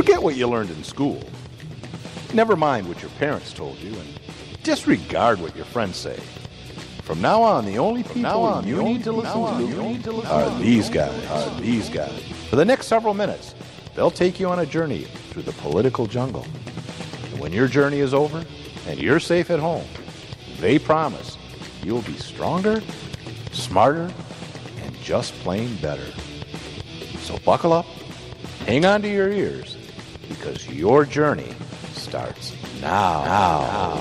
Forget what you learned in school. Never mind what your parents told you, and disregard what your friends say. From now on, the only people you need to listen to are these guys. For the next several minutes, they'll take you on a journey through the political jungle. And when your journey is over and you're safe at home, they promise you'll be stronger, smarter, and just plain better. So buckle up, hang on to your ears, because your journey starts now.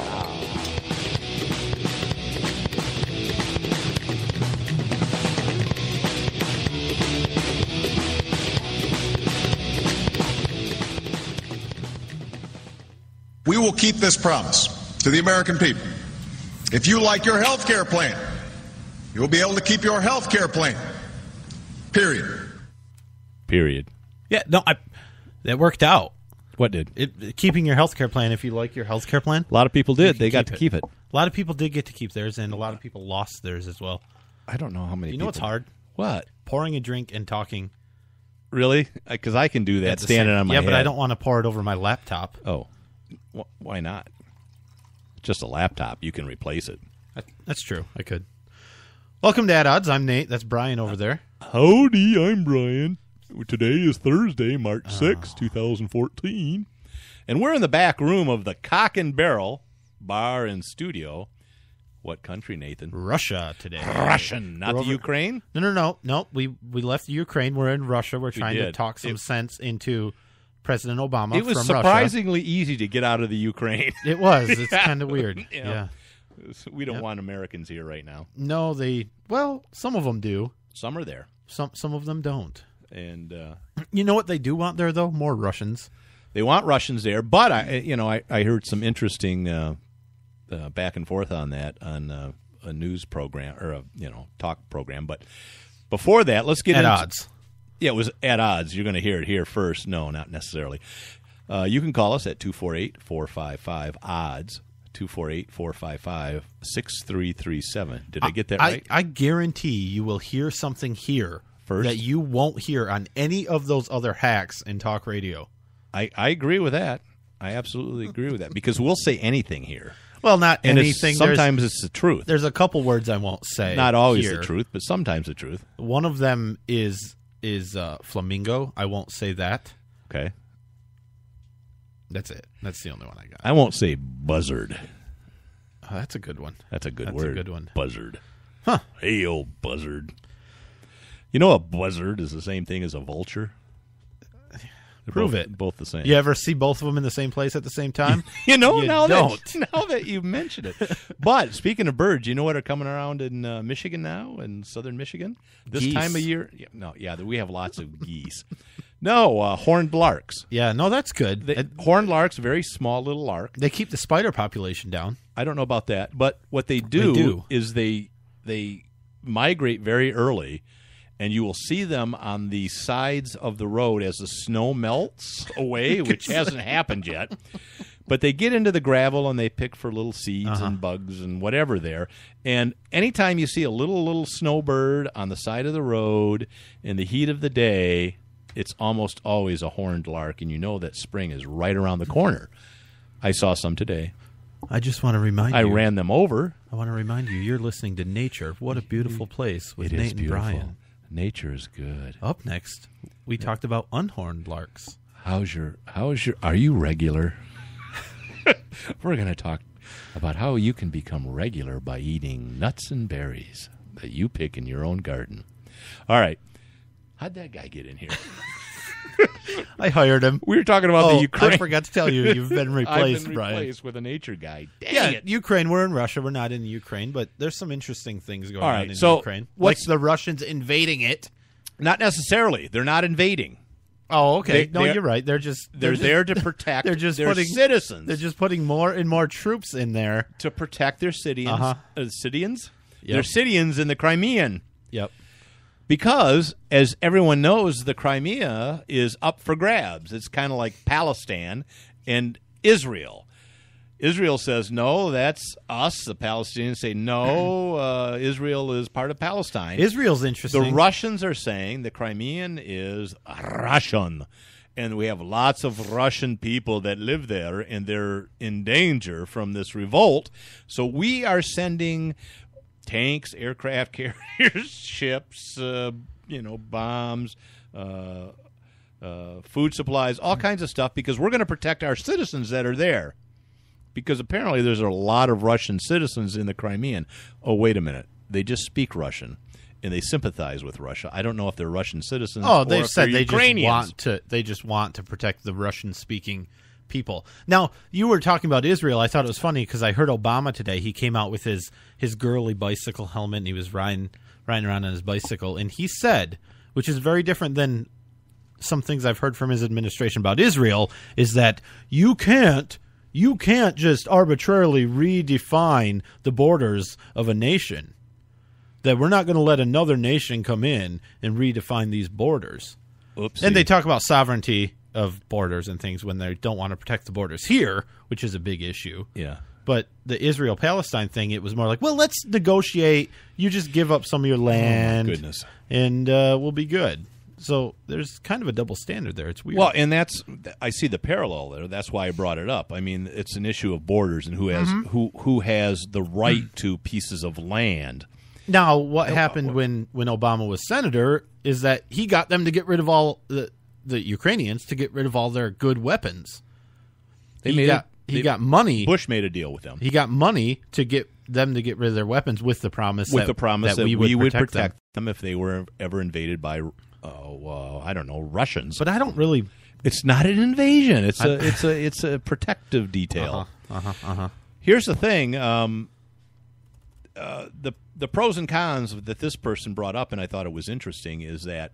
We will keep this promise to the American people. If you like your health care plan, you will be able to keep your health care plan. Period. Yeah, no, that worked out. What did? Keeping your health care plan, if you like your health care plan. A lot of people did. They got to keep it. A lot of people did get to keep theirs, and a lot of people lost theirs as well. I don't know how many people. You know what's hard? What? Pouring a drink and talking. Really? Because I can do that standing on my head. Yeah, but I don't want to pour it over my laptop. Oh. Why not? Just a laptop. You can replace it. That's true. I could. Welcome to At Odds. I'm Nate. That's Brian over there. Howdy, I'm Brian. Today is Thursday, March 6, 2014. And we're in the back room of the Cock and Barrel Bar and Studio. What country, Nathan? Russia today. Russian, not the Ukraine? No. We left the Ukraine. We're in Russia. We're trying to talk some sense into President Obama. It was from surprisingly Russia. easy to get out of the Ukraine. It was. It's kind of weird. Yeah. We don't want Americans here right now. No, some of them do. Some are there. Some of them don't. And you know what they do want there, though? More Russians. They want Russians there, but I heard some interesting back and forth on that on a news program or a talk program. But before that, let's get at odds. Yeah, it was at odds. You're going to hear it here first. No, not necessarily. You can call us at 248-455-ODDS, 248-455-6337. Did I get that right? I guarantee you will hear something here first that you won't hear on any of those other hacks in talk radio. I agree with that. I absolutely agree with that because we'll say anything here. Well, not anything. Sometimes it's the truth. There's a couple words I won't say. Not always here. The truth, but sometimes the truth. One of them is flamingo. I won't say that. Okay. That's it. That's the only one I got. I won't say buzzard. Oh, that's a good one. That's a good word. That's a good one. Buzzard. Huh. Hey, old buzzard. You know a buzzard is the same thing as a vulture? Prove it. Both the same. You ever see both of them in the same place at the same time? Now that you mention it. But speaking of birds, you know what are coming around in Michigan now, in southern Michigan? This geese. Time of year? We have lots of geese. No, horned larks. Yeah, no, that's good. Horned larks, very small little lark. They keep the spider population down. I don't know about that, but what they do is they migrate very early. And you will see them on the sides of the road as the snow melts away, which hasn't happened yet. But they get into the gravel and they pick for little seeds and bugs and whatever there. And anytime you see a little snowbird on the side of the road in the heat of the day, it's almost always a horned lark, and you know that spring is right around the corner. I saw some today. I just want to remind you. I ran them over. I want to remind you, you're listening to Nature. What a beautiful place with Nate and Brian. Nature is good. Up next, we talked about unhorned larks. Are you regular? We're going to talk about how you can become regular by eating nuts and berries that you pick in your own garden. All right. How'd that guy get in here? I hired him. We were talking about the Ukraine. I forgot to tell you, you've been replaced, I've been Brian. replaced with a nature guy. Dang it. Ukraine. We're in Russia. We're not in the Ukraine, but there's some interesting things going on in Ukraine. Like the Russians invading it. Not necessarily. They're not invading. Oh, okay. You're right. They're there to protect their citizens. They're just putting more and more troops in there to protect their citizens. Yep. Their citizens in the Crimean. Yep. Because, as everyone knows, the Crimea is up for grabs. It's kind of like Palestine and Israel. Israel says, no, that's us. The Palestinians say, no, Israel is part of Palestine. Israel's interesting. The Russians are saying the Crimean is Russian. and we have lots of Russian people that live there, and they're in danger from this revolt. So we are sending tanks, aircraft carriers, ships, bombs, food supplies, all kinds of stuff, because we're going to protect our citizens that are there. Because apparently there's a lot of Russian citizens in the Crimean. Oh, wait a minute. They just speak Russian, and they sympathize with Russia. I don't know if they're Russian citizens. Oh, they've or said if they're Ukrainians. they just want to protect the Russian-speaking people. Now, you were talking about Israel. I thought it was funny because I heard Obama today. He came out with his girly bicycle helmet, and he was riding around on his bicycle. And he said, which is very different than some things I've heard from his administration about Israel, is that you can't just arbitrarily redefine the borders of a nation. That we're not going to let another nation come in and redefine these borders. Oopsie. And they talk about sovereignty of borders and things when they don't want to protect the borders here, which is a big issue. Yeah. But the Israel-Palestine thing, it was more like, well, let's negotiate. You just give up some of your land, oh, my goodness, and we'll be good. So there's kind of a double standard there. It's weird. Well, and I see the parallel there. That's why I brought it up. I mean, it's an issue of borders and who has the right to pieces of land. Now, what happened when Obama was senator is that he got them to get rid of all the Ukrainians, to get rid of all their good weapons. He got money. Bush made a deal with them. He got money to get them to get rid of their weapons with the promise that we would protect them if they were ever invaded by, I don't know, Russians. But I don't really. It's not an invasion. It's a protective detail. Here's the thing. The pros and cons that this person brought up, and I thought it was interesting, is that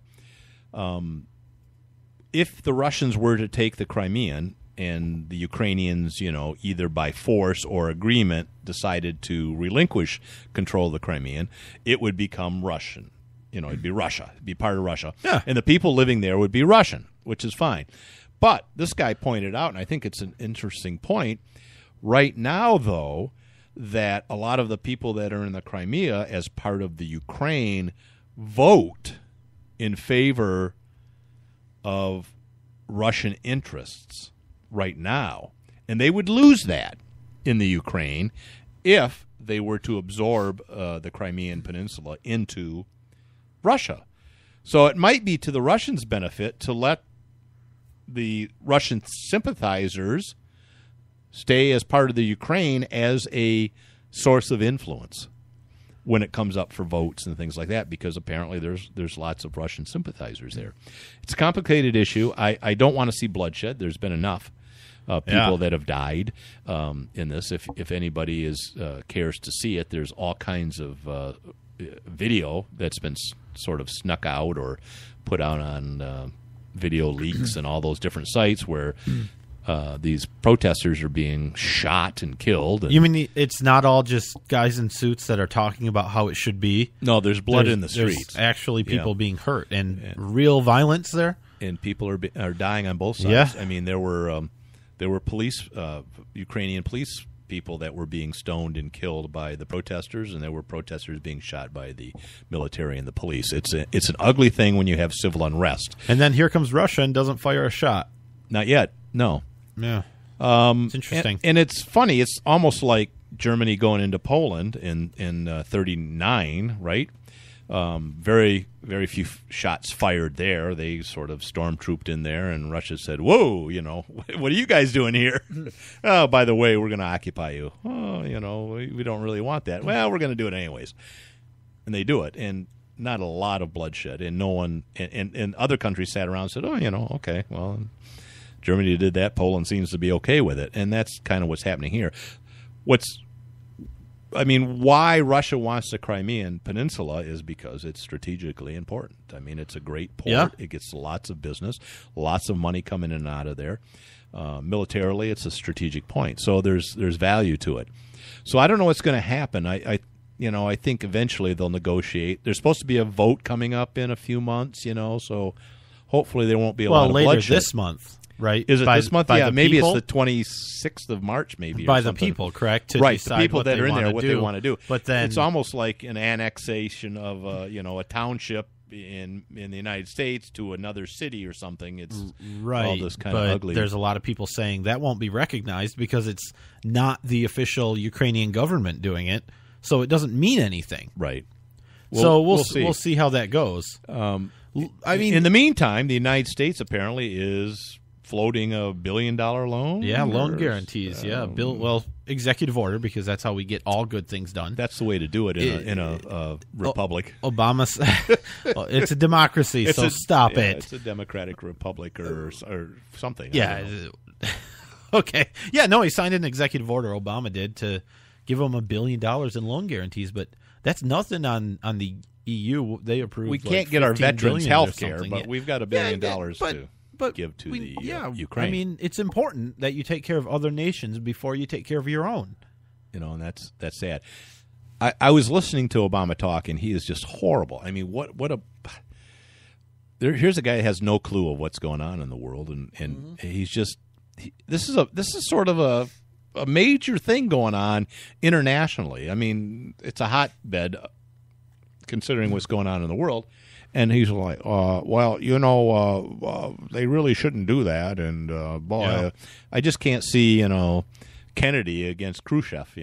if the Russians were to take the Crimean and the Ukrainians, either by force or agreement decided to relinquish control of the Crimean, it would become Russian. It'd be Russia. It'd be part of Russia. Yeah. And the people living there would be Russian, which is fine. But this guy pointed out, and I think it's an interesting point, right now, though, that a lot of the people that are in the Crimea as part of the Ukraine vote in favor of Russian interests right now. And they would lose that in the Ukraine if they were to absorb the Crimean Peninsula into Russia. So it might be to the Russians' benefit to let the Russian sympathizers stay as part of the Ukraine as a source of influence when it comes up for votes and things like that, because apparently there's lots of Russian sympathizers there. It's a complicated issue. I don't want to see bloodshed. There's been enough people that have died in this. If anybody cares to see it, there's all kinds of video that's been sort of snuck out or put out on video leaks and all those different sites where these protesters are being shot and killed. And you mean it's not all just guys in suits that are talking about how it should be? No, there's blood in the streets. There's actually people being hurt and real violence there. And people are dying on both sides. Yeah. I mean, there were police, Ukrainian police people that were being stoned and killed by the protesters, and there were protesters being shot by the military and the police. It's an ugly thing when you have civil unrest. And then here comes Russia and doesn't fire a shot. Not yet. No. Yeah. It's interesting. And it's funny. It's almost like Germany going into Poland in 1939, right? Very, very few shots fired there. They sort of stormtrooped in there, and Russia said, "Whoa, what are you guys doing here? Oh, by the way, we're going to occupy you. Oh, we don't really want that. Well, we're going to do it anyways." And they do it, and not a lot of bloodshed, and no one, and other countries sat around and said, "Oh, okay, well, Germany did that. Poland seems to be okay with it," and that's kind of what's happening here. Why Russia wants the Crimean Peninsula is because it's strategically important. I mean, it's a great port. Yeah. It gets lots of business, lots of money coming in and out of there. Militarily, it's a strategic point. So there's value to it. So I don't know what's going to happen. I think eventually they'll negotiate. There's supposed to be a vote coming up in a few months, so hopefully there won't be a lot of bloodshed. Later this month. Right? Is it this month? Yeah, maybe people? It's the 26th of March, maybe. By or the something. people, correct? To right, decide the people what that they are in there, wanna what do. they want to do. But then it's almost like an annexation of a township in the United States to another city or something. It's right, all this kind of but ugly. There's a lot of people saying that won't be recognized because it's not the official Ukrainian government doing it, so it doesn't mean anything. Right. So we'll see. see how that goes. I mean, in the meantime, the United States apparently is floating a $1 billion loan. Yeah, loan guarantees. Executive order, because that's how we get all good things done. That's the way to do it in a republic. Obama, it's a democracy, so stop it. It's a democratic republic or something. Yeah. Okay. Yeah, no, he signed an executive order, Obama did, to give him $1 billion in loan guarantees, but that's nothing on the EU. They approved. We can't get our veterans health care, but we've got $1 billion to give to Ukraine. I mean, it's important that you take care of other nations before you take care of your own. And that's sad. I was listening to Obama talk, and he is just horrible. I mean, here's a guy that has no clue of what's going on in the world, and he's just this is sort of a major thing going on internationally. I mean, it's a hotbed considering what's going on in the world. And he's like, they really shouldn't do that. And, I just can't see, Kennedy against Khrushchev,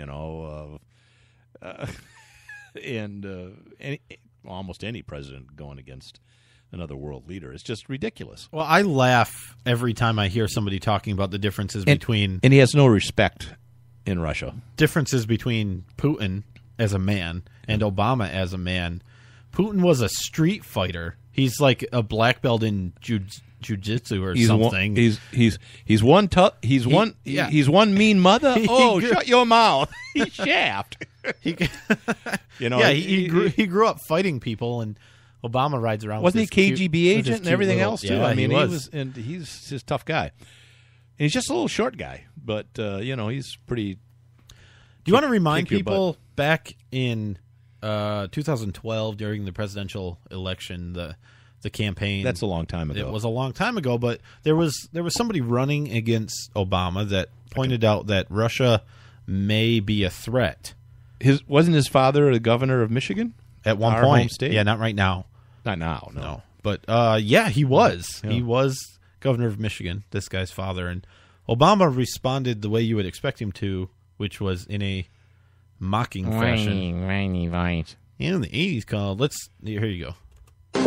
almost any president going against another world leader. It's just ridiculous. Well, I laugh every time I hear somebody talking about the differences between... And he has no respect in Russia. Differences between Putin as a man and Obama as a man. Putin was a street fighter. He's like a black belt in jiu-jitsu or something. He's one mean mother. Shut your mouth. He's Shaft. He grew up fighting people, and Obama rides around. Wasn't he KGB agent and everything else too? Yeah, I mean, he was, and he's a tough guy. And he's just a little short guy, but he's pretty. Do you want to remind people back in 2012 during the presidential election, the campaign? That's a long time ago. It was a long time ago, but there was somebody running against Obama that pointed out that Russia may be a threat. Wasn't his father a governor of Michigan at one point? Home state? Yeah, not right now. Not now, no. But he was. Yeah. He was governor of Michigan. This guy's father, and Obama responded the way you would expect him to, which was in a mocking fashion. Right. In the 80s, here you go.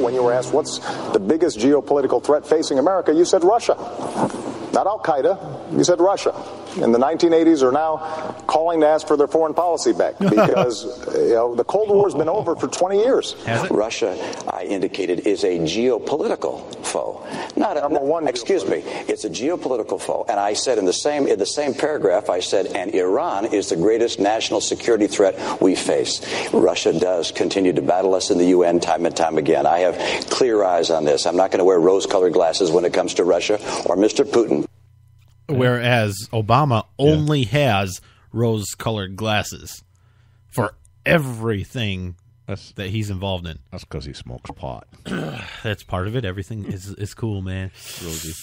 When you were asked what's the biggest geopolitical threat facing America, you said Russia. Not Al-Qaeda, you said Russia. In the 1980s are now calling to ask for their foreign policy back because the Cold War's been over for 20 years. Has it? Russia, I indicated, is a geopolitical foe. It's a geopolitical foe. And I said in the same paragraph, I said, and Iran is the greatest national security threat we face. Russia does continue to battle us in the UN time and time again. I have clear eyes on this. I'm not going to wear rose-colored glasses when it comes to Russia or Mr. Putin. Whereas Obama only has rose-colored glasses for everything that he's involved in. That's because he smokes pot. That's part of it. Everything is cool, man. Rosy.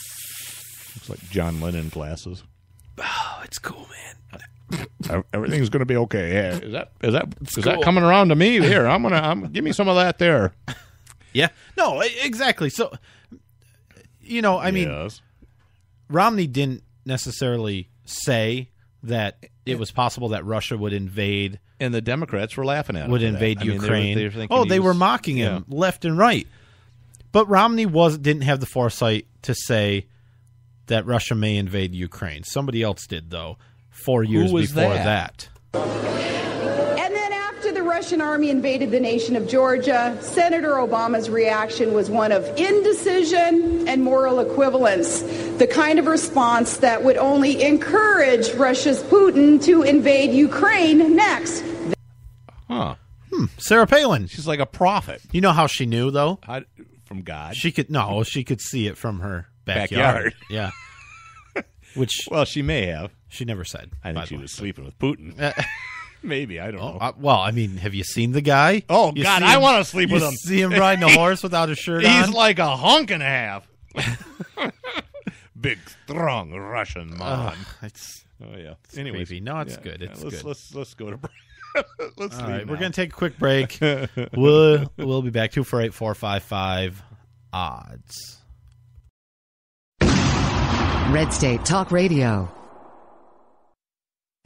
Looks like John Lennon glasses. Oh, it's cool, man. Everything's going to be okay. Yeah. Is that coming around to me? Here, give me some of that there. Yeah. No, exactly. So, I mean, Romney didn't necessarily say that it was possible that Russia would invade, and the Democrats were laughing at him. Would invade Ukraine. They were mocking him left and right. But Romney didn't have the foresight to say that Russia may invade Ukraine. Somebody else did, though, 4 years before that. The Russian army invaded the nation of Georgia. Senator Obama's reaction was one of indecision and moral equivalence, the kind of response that would only encourage Russia's Putin to invade Ukraine next. Sarah Palin. She's like a prophet. You know how she knew, though? From God. She could see it from her backyard. Yeah. She may have. She never said. I think she was sleeping with Putin. Maybe, I don't know. Well, I mean, have you seen the guy? Oh, God, I want to sleep with him. See him riding a horse without a shirt on? He's like a hunk and a half. Big, strong Russian man. It's yeah. Anyways, creepy. No, it's good. It's good. Let's go to break. All right, we're going to take a quick break. We'll be back. 248-455 odds. Red State Talk Radio.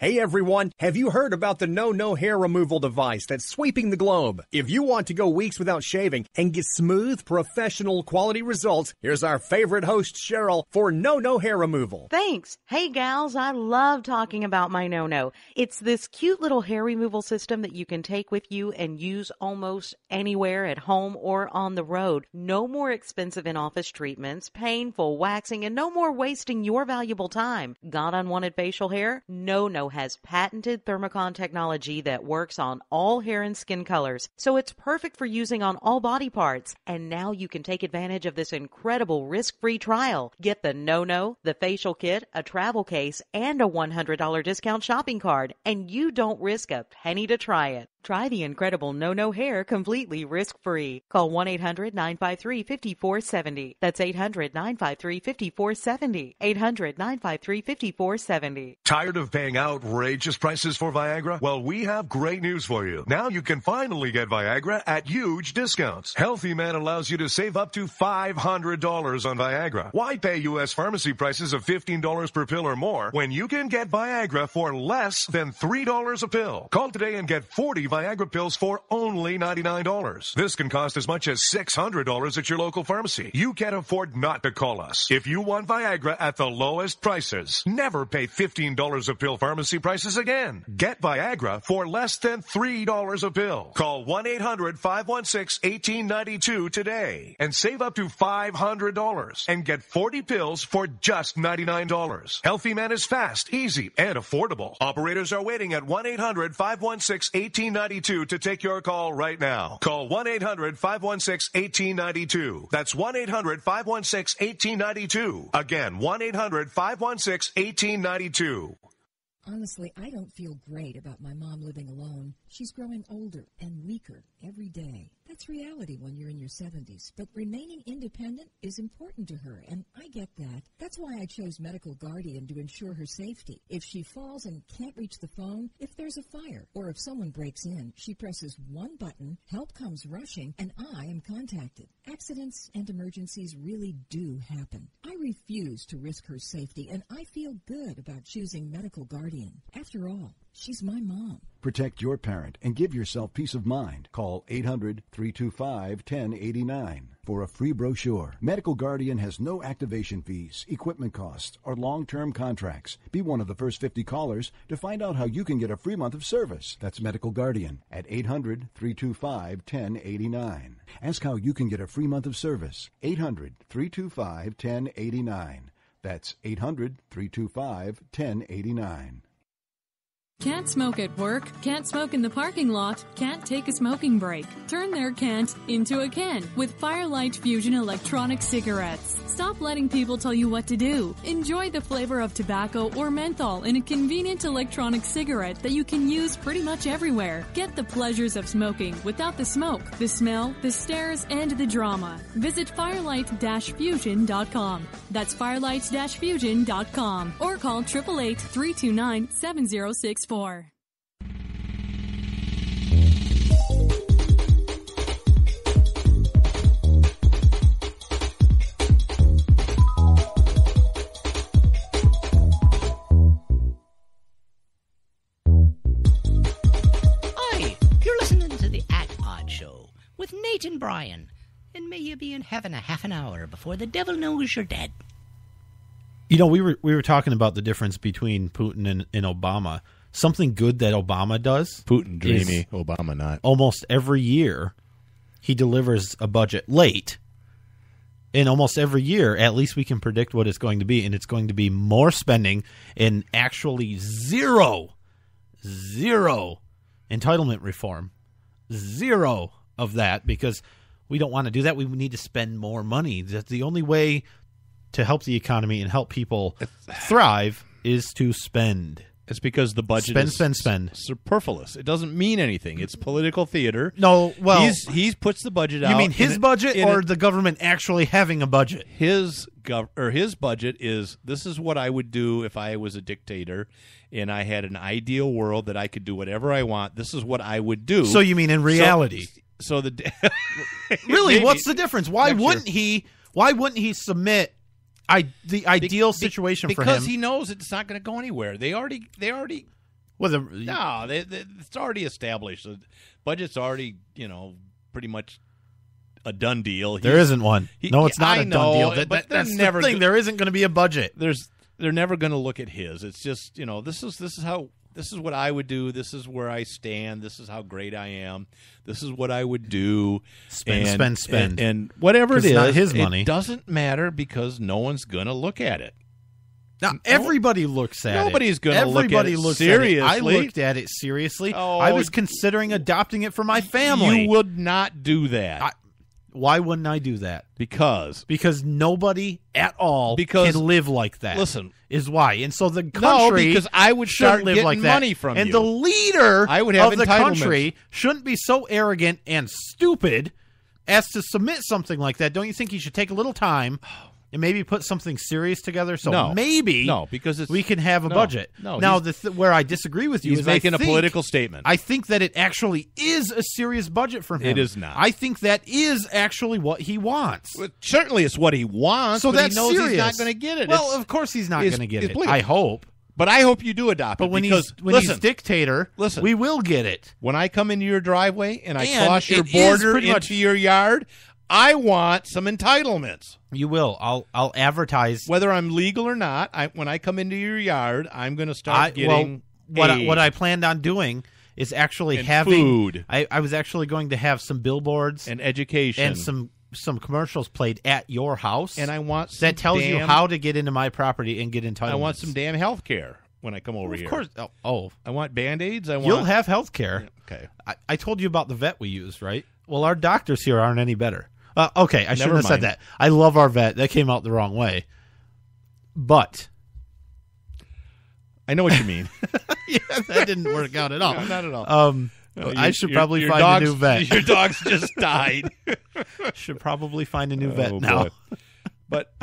Hey everyone, have you heard about the No hair removal device that's sweeping the globe? If you want to go weeks without shaving and get smooth, professional quality results, here's our favorite host, Cheryl, for No hair removal. Thanks. Hey gals, I love talking about my No. It's this cute little hair removal system that you can take with you and use almost anywhere at home or on the road. No more expensive in-office treatments, painful waxing, and no more wasting your valuable time. Got unwanted facial hair? No has patented thermocon technology that works on all hair and skin colors, so it's perfect for using on all body parts. And now you can take advantage of this incredible risk-free trial. Get the No, the facial kit, a travel case, and a $100 discount shopping card, and you don't risk a penny to try it. Try the incredible No hair completely risk-free. Call 1-800-953-5470. That's 800-953-5470. 800-953-5470. Tired of paying outrageous prices for Viagra? Well, we have great news for you. Now you can finally get Viagra at huge discounts. Healthy Man allows you to save up to $500 on Viagra. Why pay U.S. pharmacy prices of $15 per pill or more when you can get Viagra for less than $3 a pill? Call today and get 40 Viagra pills for only $99. This can cost as much as $600 at your local pharmacy. You can't afford not to call us. If you want Viagra at the lowest prices, never pay $15 a pill pharmacy prices again. Get Viagra for less than $3 a pill. Call 1-800-516-1892 today and save up to $500 and get 40 pills for just $99. Healthy Man is fast, easy, and affordable. Operators are waiting at 1-800-516-1892 to take your call right now. Call 1-800-516-1892. That's 1-800-516-1892. Again, 1-800-516-1892. Honestly, I don't feel great about my mom living alone. She's growing older and weaker every day. That's reality when you're in your 70s. But remaining independent is important to her, and I get that. That's why I chose Medical Guardian to ensure her safety. If she falls and can't reach the phone, if there's a fire, or if someone breaks in, she presses one button, help comes rushing, and I am contacted. Accidents and emergencies really do happen. I refuse to risk her safety, and I feel good about choosing Medical Guardian. After all, she's my mom. Protect your parent and give yourself peace of mind. Call 800-325-1089 for a free brochure. Medical Guardian has no activation fees, equipment costs, or long-term contracts. Be one of the first 50 callers to find out how you can get a free month of service. That's Medical Guardian at 800-325-1089. Ask how you can get a free month of service. 800-325-1089. That's 800-325-1089. Can't smoke at work, can't smoke in the parking lot, can't take a smoking break. Turn their can't into a can with Firelight Fusion electronic cigarettes. Stop letting people tell you what to do. Enjoy the flavor of tobacco or menthol in a convenient electronic cigarette that you can use pretty much everywhere. Get the pleasures of smoking without the smoke, the smell, the stares, and the drama. Visit firelight-fusion.com. That's firelight-fusion.com or call 888-329-7064. Hi, you're listening to the At Odd Show with Nate and Brian, and may you be in heaven a half an hour before the devil knows you're dead. You know, we were talking about the difference between Putin and Obama. Something good that Obama does. Putin dreamy, Obama not. Almost every year, he delivers a budget late. And almost every year, at least we can predict what it's going to be. And it's going to be more spending and actually zero entitlement reform. Zero of that, because we don't want to do that. We need to spend more money. That's the only way to help the economy and help people thrive is to spend. It's because the budget spend. Superfluous. It doesn't mean anything. It's political theater. No, well, he puts the budget out. You mean his budget or the government actually having a budget? His budget is, this is what I would do if I was a dictator and I had an ideal world that I could do whatever I want. This is what I would do. So you mean in reality? So the really, maybe. What's the difference? Why wouldn't he submit the ideal situation for him? Because he knows it's not going to go anywhere. They already. Well, it's already established. The budget's already, pretty much a done deal. There isn't one. No, it's not a done deal. That's never the thing. There isn't going to be a budget. They're never going to look at his. It's just, this is what I would do. This is where I stand. This is how great I am. This is what I would do. Spend. And whatever it is, not his money. It doesn't matter because no one's going to look at it. Now, everybody looks at it. Nobody's going to look at it seriously. I looked at it seriously. Oh, I was considering adopting it for my family. You would not do that. Why wouldn't I do that? Because nobody at all can live like that. Listen, is why. And so the country because I would start live getting like that. money from and you. The leader I would have of the entitlements. country shouldn't be so arrogant and stupid as to submit something like that. Don't you think he should take a little time and maybe put something serious together? So because we can have a budget. Now, where I disagree with you is making a political statement. I think that it actually is a serious budget for him. It is not. I think that is actually what he wants. Well, certainly it's what he wants, so but that's he knows serious. he's not going to get it. Well, of course he's not going to get it. I hope. But I hope you do adopt it. But when he's dictator, we will get it. When I come into your driveway and I cross your border into your yard, I want some entitlements. You will. I'll advertise whether I'm legal or not. When I come into your yard, I'm going to start getting what I planned on doing is actually having food. I was actually going to have some billboards and education and some commercials played at your house, and I want that tells you how to get into my property and get entitlements. I want some damn health care when I come over here. Of course. Oh, I want Band-Aids. You'll have health care. Okay. I told you about the vet we use, right? Well, our doctors here aren't any better. Okay, I shouldn't have said that. I love our vet. That came out the wrong way. But I know what you mean. Yeah, that didn't work out at all. No, not at all. I should probably find a new vet. Your dog's just died. Should probably find a new vet now. But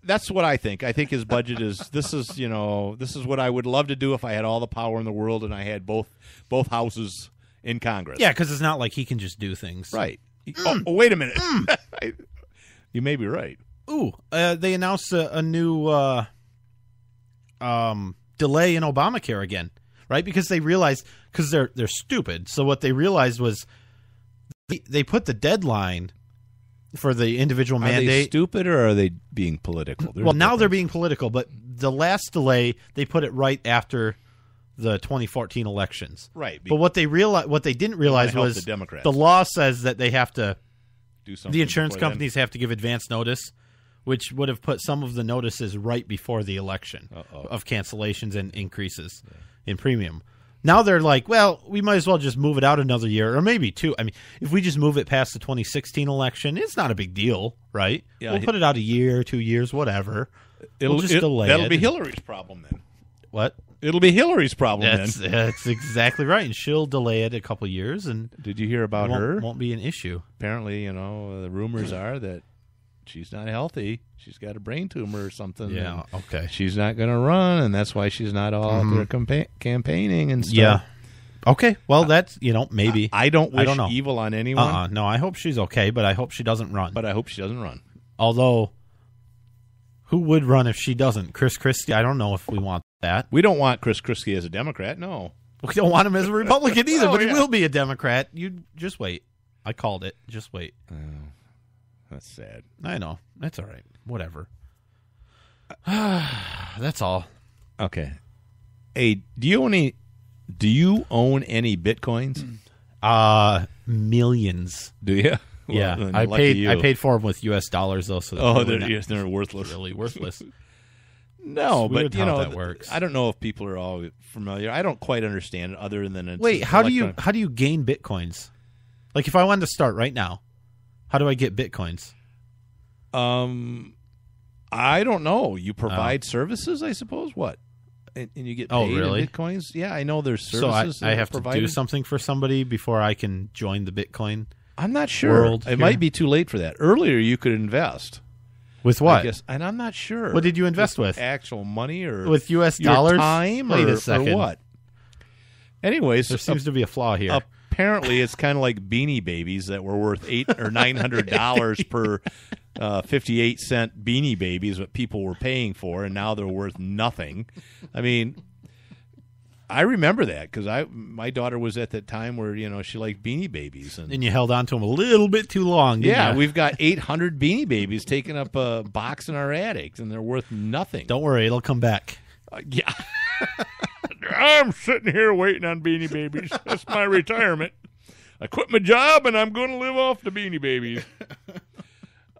that's what I think. I think his budget is. This is what I would love to do if I had all the power in the world and I had both houses in Congress. Yeah, because it's not like he can just do things. Right. Oh, wait a minute. You may be right. Ooh, they announced a new delay in Obamacare again, right? Because they realized, because they're stupid. So what they realized was they put the deadline for the individual mandate. Are they stupid or are they being political? Now they're being political, but the last delay, they put it right after the 2014 elections. Right. But what they didn't realize was the law says that they have to do something. The insurance companies have to give advance notice, which would have put some of the notices right before the election of cancellations and increases in premium. Now they're like, well, we might as well just move it out another year or maybe two. I mean, if we just move it past the 2016 election, it's not a big deal, right? Yeah, we'll put it out a year, 2 years, whatever. We'll just delay it. That'll be Hillary's problem then. What? It'll be Hillary's problem then. That's exactly right. And she'll delay it a couple years. And did you hear about her? Won't be an issue. Apparently, the rumors are that she's not healthy. She's got a brain tumor or something. Yeah, okay. She's not going to run, and that's why she's not all out there campaigning and stuff. Yeah. Okay, well, that's, maybe. I don't wish evil on anyone. No, I hope she's okay, but I hope she doesn't run. Although, who would run if she doesn't? Chris Christie? I don't know if we want that. We don't want Chris Christie as a Democrat, no. We don't want him as a Republican either, but he will be a Democrat. You just wait. I called it. Just wait. That's sad. I know. That's all right. Whatever. That's all. Okay. Hey, do you own any Bitcoins? Millions. Do you? Well, yeah, I paid for them with U.S. dollars though. So they're worthless. Really worthless. No, but how that works. I don't know if people are all familiar. I don't quite understand it, other than it's wait. How do you gain Bitcoins? Like if I wanted to start right now, how do I get Bitcoins? I don't know. You provide services, I suppose. What? And you get Oh, paid really? in Bitcoins? Yeah, I know there's So services. I have to provided. do something for somebody before I can join the Bitcoin. I'm not sure. World It might be too late for that. Earlier, you could invest. With what? I guess, and I'm not sure. What did you invest with? Actual money or with U.S. your dollars? time Wait or, a second. or what? Anyways, There seems to be a flaw here. Apparently, it's kind of like Beanie Babies that were worth $800 or $900 per 58-cent Beanie Babies, what people were paying for, and now they're worth nothing. I mean, I remember that because my daughter was at that time where she liked Beanie Babies, and you held on to them a little bit too long. Didn't yeah, you? we've got 800 Beanie Babies taking up a box in our attic, and they're worth nothing. Don't worry, it'll come back. Yeah. I'm sitting here waiting on Beanie Babies. That's my retirement. I quit my job, and I'm going to live off the Beanie Babies.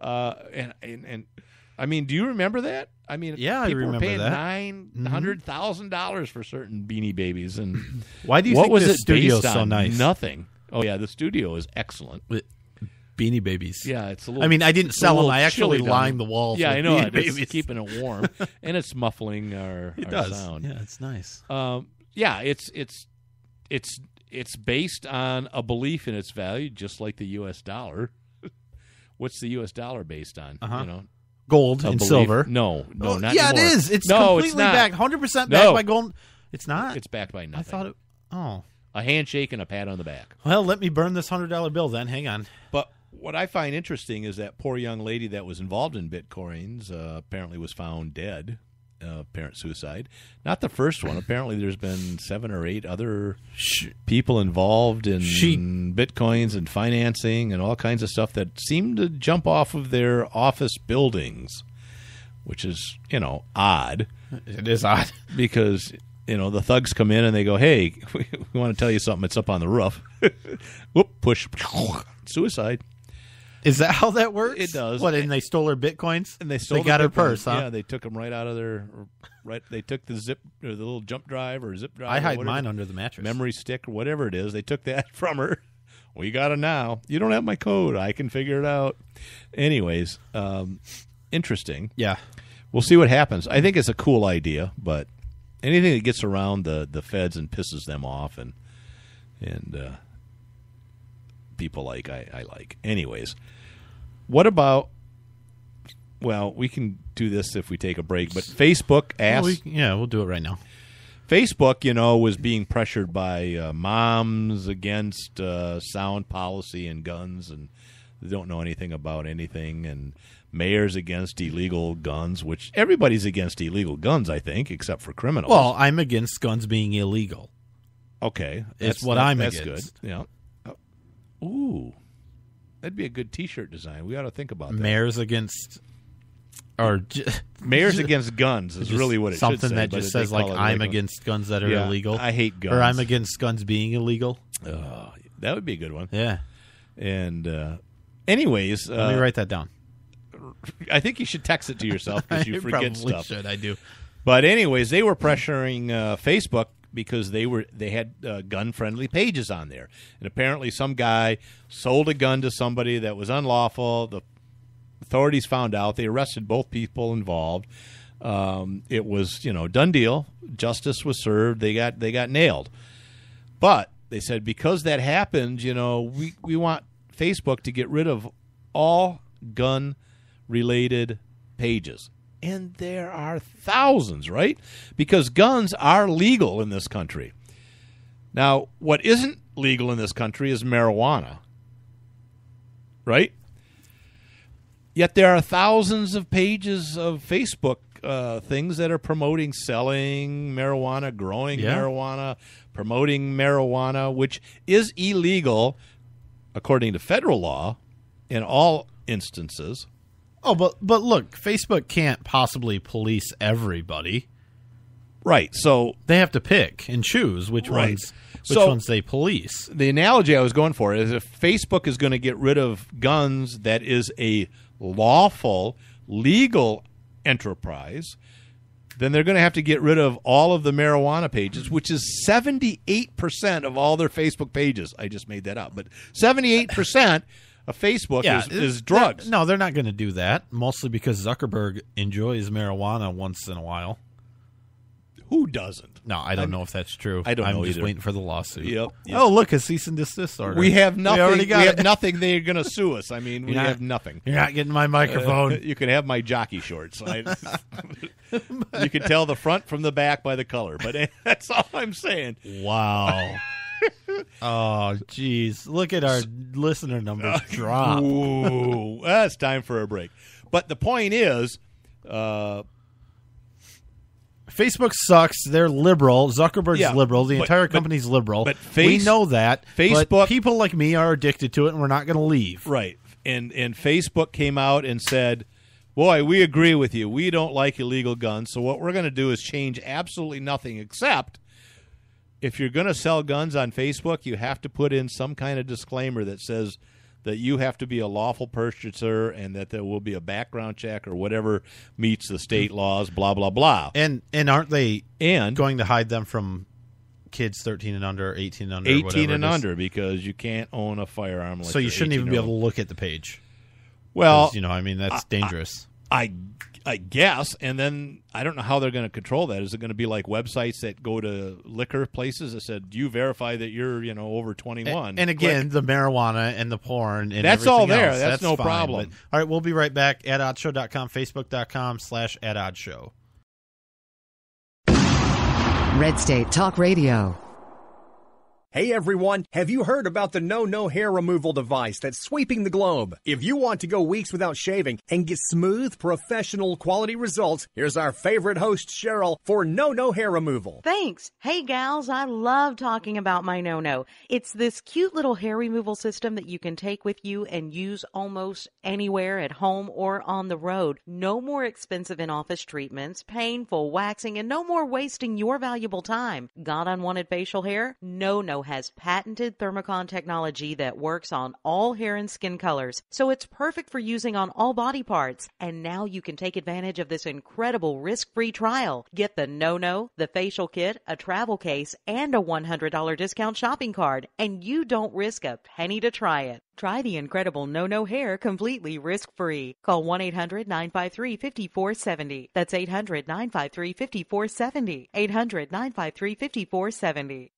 And I mean, do you remember that? I mean, yeah, people I remember were paying that. $900,000 for certain Beanie Babies, and why do you what think was the it studio's based so on? nice? Nothing. Oh yeah, the studio is excellent. With Beanie Babies. Yeah, it's a little. I mean, I didn't sell them. little I actually chilly lined the down. walls. Yeah, with I know. Beanie It's Babies. keeping it warm, and it's muffling our sound. Yeah, it's nice. Yeah, it's based on a belief in its value, just like the U.S. dollar. What's the U.S. dollar based on? Gold and silver. No, not yeah, anymore. it is. It's no, completely it's not. backed, 100% backed No. by gold. It's not. It's backed by nothing. I thought it. Oh, a handshake and a pat on the back. Well, let me burn this $100 bill then. Hang on. But what I find interesting is that poor young lady that was involved in Bitcoins apparently was found dead. Apparent suicide. Not the first one. Apparently, there's been 7 or 8 other people involved in Bitcoins and financing and all kinds of stuff that seem to jump off of their office buildings, which is, odd. It is odd. Because, the thugs come in and they go, hey, we want to tell you something. It's up on the roof. Whoop, push. Suicide. Is that how that works? It does. What? And they stole her bitcoins. And they got her Bitcoin. purse. Huh? Yeah, they took them right out of their. Right, they took the zip or the little jump drive or zip drive. I hide or mine under the mattress. Memory stick or whatever it is. They took that from her. We got it now. You don't have my code. I can figure it out. Anyways, interesting. Yeah, we'll see what happens. I think it's a cool idea, but anything that gets around the feds and pisses them off and people like I like. Anyways. What about, well, we can do this if we take a break, but Facebook asked... we'll do it right now. Facebook, was being pressured by moms against sound policy and guns, and they don't know anything about anything, and mayors against illegal guns, which everybody's against illegal guns, I think, except for criminals. Well, I'm against guns being illegal. Okay. It's what I'm that's against. Good. Yeah. Ooh. That'd be a good T-shirt design. We ought to think about that. Mayors against, or mayors against guns is really what it should say. Something that just says like I'm against guns that are illegal. I hate guns, or I'm against guns being illegal. That would be a good one. Yeah. And anyways, let me write that down. I think you should text it to yourself because you forget stuff. Should I do? But anyways, they were pressuring Facebook. Because they had gun-friendly pages on there. And apparently some guy sold a gun to somebody that was unlawful. The authorities found out. They arrested both people involved. It was, done deal. Justice was served. They got nailed. But they said because that happened, we want Facebook to get rid of all gun-related pages. And there are thousands, right? Because guns are legal in this country. Now, what isn't legal in this country is marijuana, right? Yet there are thousands of pages of Facebook things that are promoting selling marijuana, growing marijuana, promoting marijuana, which is illegal according to federal law in all instances. Oh, but look, Facebook can't possibly police everybody. Right. So they have to pick and choose which ones they police. The analogy I was going for is if Facebook is going to get rid of guns that is a lawful, legal enterprise, then they're going to have to get rid of all of the marijuana pages, which is 78% of all their Facebook pages. I just made that up, but 78% of Facebook is drugs. No, they're not going to do that, mostly because Zuckerberg enjoys marijuana once in a while. Who doesn't? No, I don't know if that's true. I don't know I'm just either. waiting for the lawsuit. Yep. Oh, look, a cease and desist order. We have nothing. already got we it. have nothing. They're going to sue us. I mean, we have nothing. You're not getting my microphone. You can have my jockey shorts. You can tell the front from the back by the color, but that's all I'm saying. Wow. Oh, jeez. Look at our listener numbers drop. Ooh, that's time for a break. But the point is, Facebook sucks. They're liberal. Zuckerberg's liberal. The entire company's liberal. But we know that. Facebook, but people like me are addicted to it, and we're not going to leave. Right. And Facebook came out and said, boy, we agree with you. We don't like illegal guns. So what we're going to do is change absolutely nothing except if you're going to sell guns on Facebook, you have to put in some kind of disclaimer that says that you have to be a lawful purchaser and that there will be a background check or whatever meets the state laws, blah, blah, blah. And aren't they going to hide them from kids 13 and under, 18 and under? 18 and under, because you can't own a firearm. So you shouldn't even be able to look at the page. Well, that's dangerous. I guess, and then I don't know how they're going to control that. Is it going to be like websites that go to liquor places that said, "Do you verify that you're over 21?" And again, the marijuana and the porn and that's all there. Else, that's no fine. problem. But, all right, we'll be right back. AtOddShow.com, Facebook.com/AtOddShow. Red State Talk Radio. Hey everyone, have you heard about the no hair removal device that's sweeping the globe? If you want to go weeks without shaving and get smooth, professional quality results, here's our favorite host, Cheryl, for no hair removal. Thanks. Hey gals, I love talking about my no. It's this cute little hair removal system that you can take with you and use almost anywhere at home or on the road. No more expensive in-office treatments, painful waxing, and no more wasting your valuable time. Got unwanted facial hair? No has patented thermocon technology that works on all hair and skin colors, so it's perfect for using on all body parts. And now you can take advantage of this incredible risk-free trial. Get the no, the facial kit, a travel case, and a $100 discount shopping card, and you don't risk a penny to try it. Try the incredible no hair completely risk-free. Call 1-800-953-5470. That's 800-953-5470. 800-953-5470.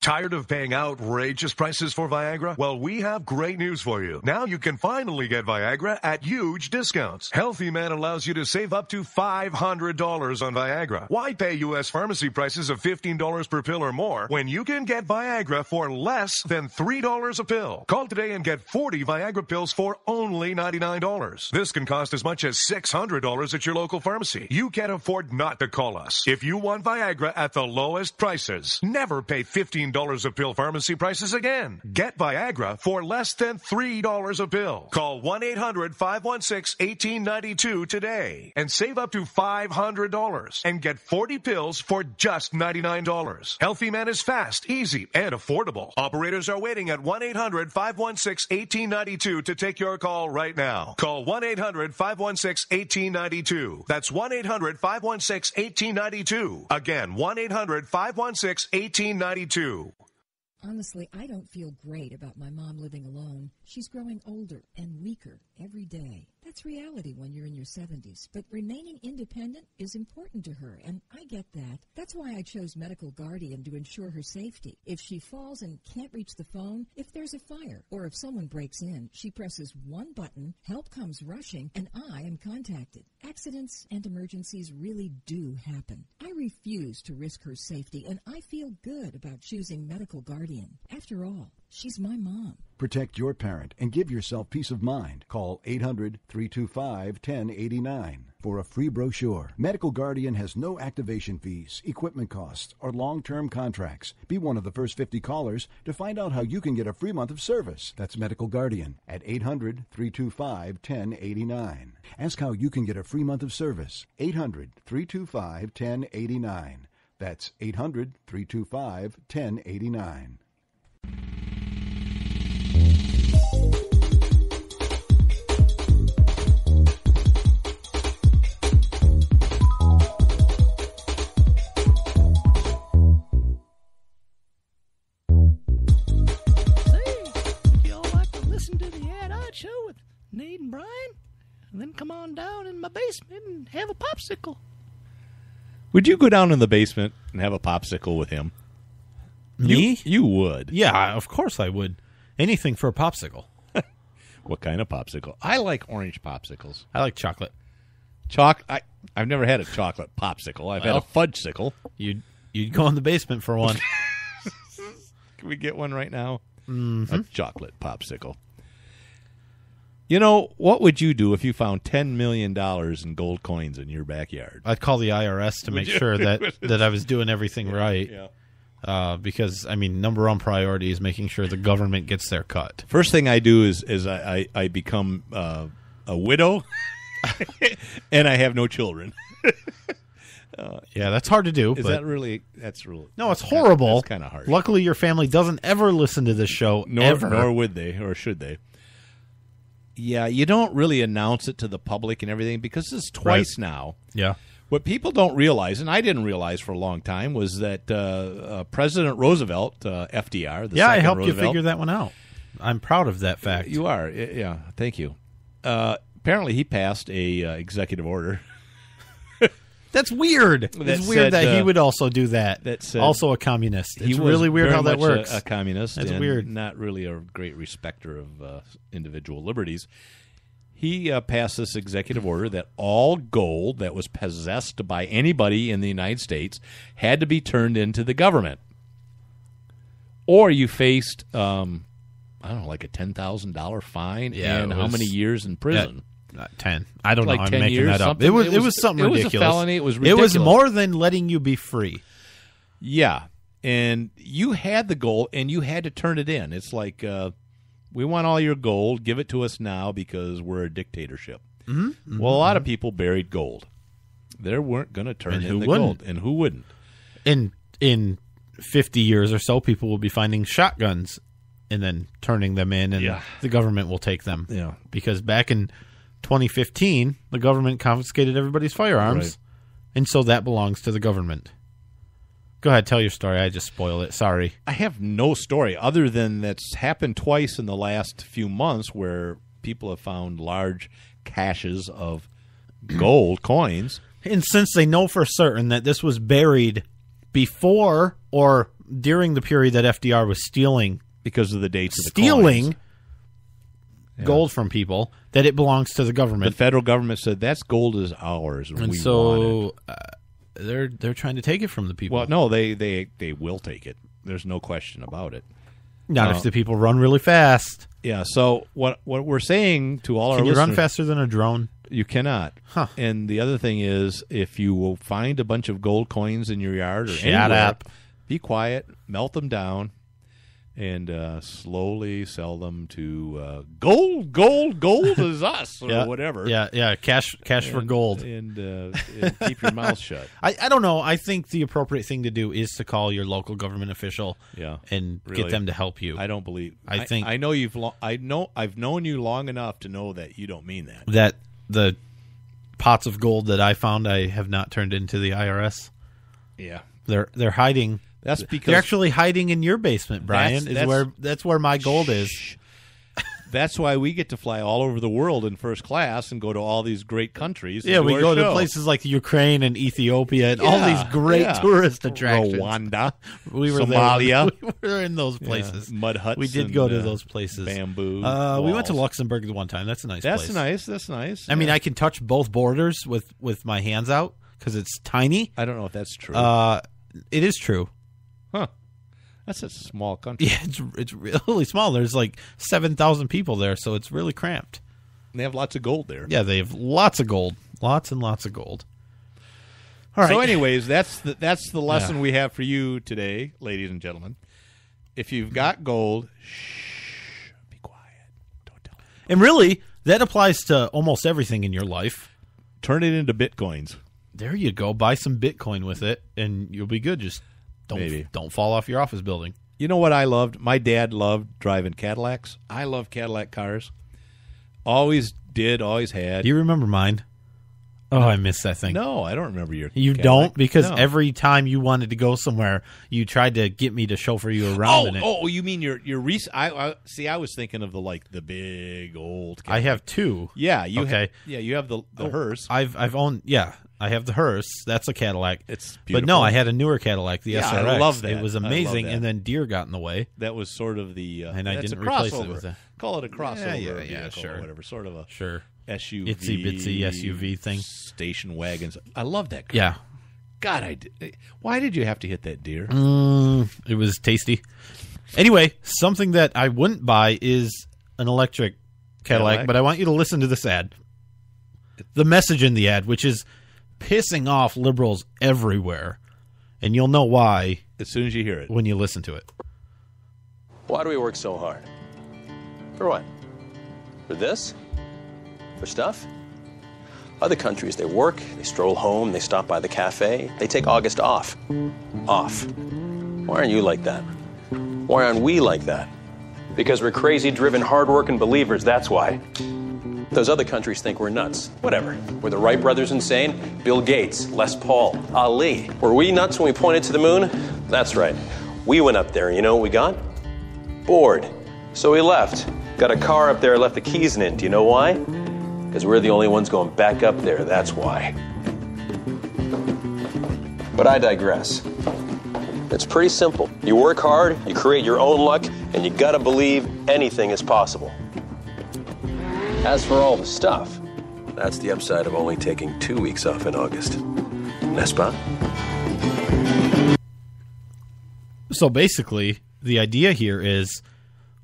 Tired of paying outrageous prices for Viagra? Well, we have great news for you. Now you can finally get Viagra at huge discounts. Healthy Man allows you to save up to $500 on Viagra. Why pay U.S. pharmacy prices of $15 per pill or more when you can get Viagra for less than $3 a pill? Call today and get 40 Viagra pills for only $99. This can cost as much as $600 at your local pharmacy. You can't afford not to call us. If you want Viagra at the lowest prices, never pay $15 a pill pharmacy prices again. Get Viagra for less than $3 a pill. Call 1-800-516-1892 today and save up to $500 and get 40 pills for just $99. Healthy Man is fast, easy, and affordable. Operators are waiting at 1-800-516-1892 to take your call right now. Call 1-800-516-1892. That's 1-800-516-1892. Again, 1-800-516-1892. Honestly, I don't feel great about my mom living alone. She's growing older and weaker every day. That's reality when you're in your 70s, but remaining independent is important to her, and I get that. That's why I chose Medical Guardian to ensure her safety. If she falls and can't reach the phone, if there's a fire, or if someone breaks in, she presses one button, help comes rushing, and I am contacted. Accidents and emergencies really do happen. I refuse to risk her safety, and I feel good about choosing Medical Guardian. After all, she's my mom. Protect your parent and give yourself peace of mind. Call 800-325-1089 for a free brochure. Medical Guardian has no activation fees, equipment costs, or long-term contracts. Be one of the first 50 callers to find out how you can get a free month of service. That's Medical Guardian at 800-325-1089. Ask how you can get a free month of service. 800-325-1089. That's 800-325-1089. Show with Nate and Brian, and then come on down in my basement and have a popsicle. Would you go down in the basement and have a popsicle with him? Me? You would. Yeah, of course I would. Anything for a popsicle. What kind of popsicle? I like orange popsicles. I like chocolate. I've never had a chocolate popsicle. I've had a fudgesicle. You'd go in the basement for one. Can we get one right now? Mm-hmm. A chocolate popsicle. You know, what would you do if you found $10 million in gold coins in your backyard? I'd call the IRS to make sure that I was doing everything right. Yeah. Because, I mean, number one priority is making sure the government gets their cut. First thing I do is I become a widow, and I have no children. Yeah, that's hard to do. Is that really? That's really. No, it's horrible. That's kind of hard. Luckily, your family doesn't ever listen to this show, ever. Nor would they, or should they. Yeah, you don't really announce it to the public and everything because this is twice now. Yeah. What people don't realize, and I didn't realize for a long time, was that President Roosevelt, FDR, I helped Roosevelt, you figure that one out. I'm proud of that fact. You are, yeah. Thank you. Apparently, he passed a executive order. That's weird. It's weird that he would also do that. That said, also a communist. It's he was really weird how that works. A communist. That's and weird. Not really a great respecter of individual liberties. He passed this executive order that all gold that was possessed by anybody in the United States had to be turned into the government. Or you faced, I don't know, like a $10,000 fine and how many years in prison? 10. I don't know. Like I'm 10 making years, that up. It was something ridiculous. It was a felony. It was It ridiculous. was more than letting you be free. Yeah. And you had the gold, and you had to turn it in. It's like, we want all your gold. Give it to us now because we're a dictatorship. Mm-hmm. Mm-hmm. Well, a lot of people buried gold. They weren't going to turn in the gold. And who wouldn't? In 50 years or so, people will be finding shotguns and then turning them in, and the government will take them. Yeah. Because back in 2015, the government confiscated everybody's firearms, Right. and so that belongs to the government. Go ahead, tell your story. I just spoiled it. Sorry. I have no story other than that's happened twice in the last few months where people have found large caches of gold coins. And since they know for certain that this was buried before or during the period that FDR was stealing, because of the dates of the coins. Gold from people, that it belongs to the government. The federal government said that's gold is ours, and we so want it. They're trying to take it from the people. Well, no, they will take it. There's no question about it. Not if the people run really fast. Yeah. So what we're saying to all our Can you listeners, run faster than a drone? You cannot. Huh. And the other thing is, if you will find a bunch of gold coins in your yard or Shut anywhere, up. be quiet, melt them down, and slowly sell them to gold is us or whatever. Yeah, cash for gold. And keep your mouth shut. I don't know. I think the appropriate thing to do is to call your local government official and Really. get them to help you. I don't believe. I know I've known you long enough to know that you don't mean that. That the pots of gold that I found, I have not turned into the IRS. Yeah. They're hiding. That's because they're actually hiding in your basement, Brian. That's where my gold is. That's why we get to fly all over the world in first class and go to all these great countries. Yeah, we go to places like Ukraine and Ethiopia and all these great tourist attractions. Rwanda, we were Somalia. There. We were in those places. Mud huts. We did go to those places. Bamboo. We went to Luxembourg the one time. That's a nice place. That's nice. I mean, I can touch both borders with my hands out because it's tiny. I don't know if that's true. It is true. Huh. That's a small country. Yeah, it's really small. There's like 7,000 people there, so it's really cramped. And they have lots of gold there. Yeah, they have lots of gold. Lots and lots of gold. All right. So anyways, that's the lesson we have for you today, ladies and gentlemen. If you've got gold, be quiet. Don't tell anyone. And really, that applies to almost everything in your life. Turn it into bitcoins. There you go. Buy some Bitcoin with it, and you'll be good. Just don't fall off your office building. You know what I loved? My dad loved driving Cadillacs. I love Cadillac cars. Always did, always had. Do you remember mine? Oh, I miss that thing. No, I don't remember your You Cadillac. don't? Because No. every time you wanted to go somewhere, you tried to get me to chauffeur you around in it. Oh, you mean your I was thinking of the big old Cadillac. I have two. Yeah, you okay. you have the hearse. I've owned I have the hearse. That's a Cadillac. It's But beautiful. no, I had a newer Cadillac, the SRX. I love that. It was I love amazing, that. and then deer got in the way. That was sort of the and I that's didn't a replace it crossover. with a Call it a crossover yeah, vehicle sure. or whatever, sort of a SUV, itsy bitsy SUV thing, station wagons. I love that car. Yeah. God, why did you have to hit that deer? It was tasty. Anyway, something that I wouldn't buy is an electric Cadillac, but I want you to listen to this ad. The message in the ad, which is pissing off liberals everywhere, and you'll know why as soon as you hear it when you listen to it. Why do we work so hard? For what? For this? For stuff? Other countries, they work, they stroll home, they stop by the cafe, they take August off. Off. Why aren't you like that? Why aren't we like that? Because we're crazy, driven, hard-working believers, that's why. Those other countries think we're nuts. Whatever. Were the Wright brothers insane? Bill Gates, Les Paul, Ali. Were we nuts when we pointed to the moon? That's right. We went up there, and you know what we got? Bored. So we left. Got a car up there, left the keys in it. Do you know why? Because we're the only ones going back up there, that's why. But I digress. It's pretty simple. You work hard, you create your own luck, and you gotta believe anything is possible. As for all the stuff, that's the upside of only taking 2 weeks off in August. N'est-ce pas? So basically, the idea here is,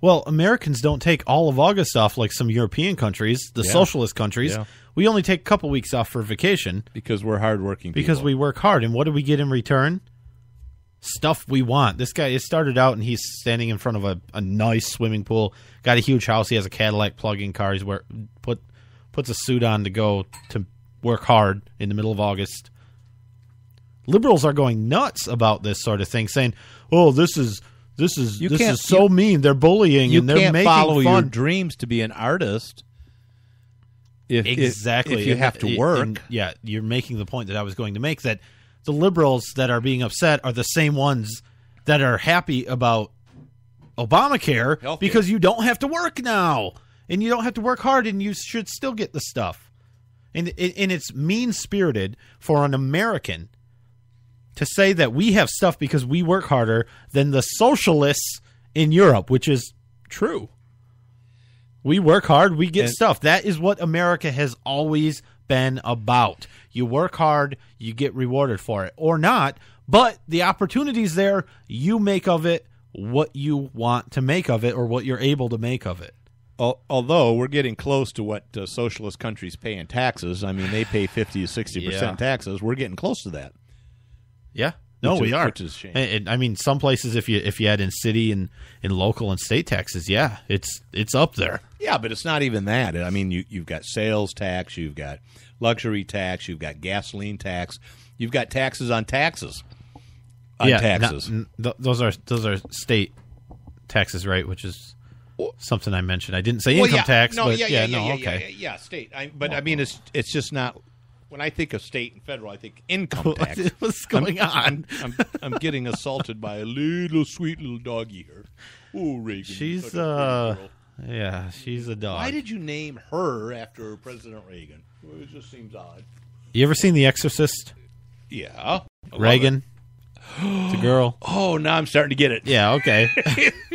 well, Americans don't take all of August off like some European countries, the socialist countries. Yeah. We only take a couple weeks off for vacation. Because we're hardworking people. Because we work hard. And what do we get in return? Stuff we want. This guy, it started out and he's standing in front of a nice swimming pool, got a huge house, he has a Cadillac plug-in car, he's puts a suit on to go to work hard in the middle of August. Liberals are going nuts about this sort of thing, saying, oh, this is so mean. They're bullying and they're making fun. You can't follow your dreams to be an artist if you have to work. You're making the point that I was going to make, that the liberals that are being upset are the same ones that are happy about Obamacare Healthcare. because you don't have to work now and you don't have to work hard and you should still get the stuff. And it's mean-spirited for an American to say that we have stuff because we work harder than the socialists in Europe, which is true. We work hard, we get stuff. That is what America has always been about. You work hard, you get rewarded for it. Or not, but the opportunity's there, you make of it what you want to make of it or what you're able to make of it. Although we're getting close to what socialist countries pay in taxes. I mean, they pay 50 to 60% taxes. We're getting close to that. Yeah. No, we are. Which is a shame. And, I mean, some places, if you add in city and in local and state taxes, it's up there. Yeah, but it's not even that. I mean, you've got sales tax, you've got luxury tax, you've got gasoline tax, you've got taxes on taxes. Taxes. Those are state taxes, right? Which is something I mentioned. I didn't say income tax, okay. Yeah, state. I mean, it's just not. When I think of state and federal, I think income tax. What's going on? I'm getting assaulted by a sweet little doggy here. Oh, Reagan. She's she's a dog. Why did you name her after President Reagan? Well, it just seems odd. You ever seen The Exorcist? Yeah. Reagan. The girl. Oh, now I'm starting to get it. Yeah, okay.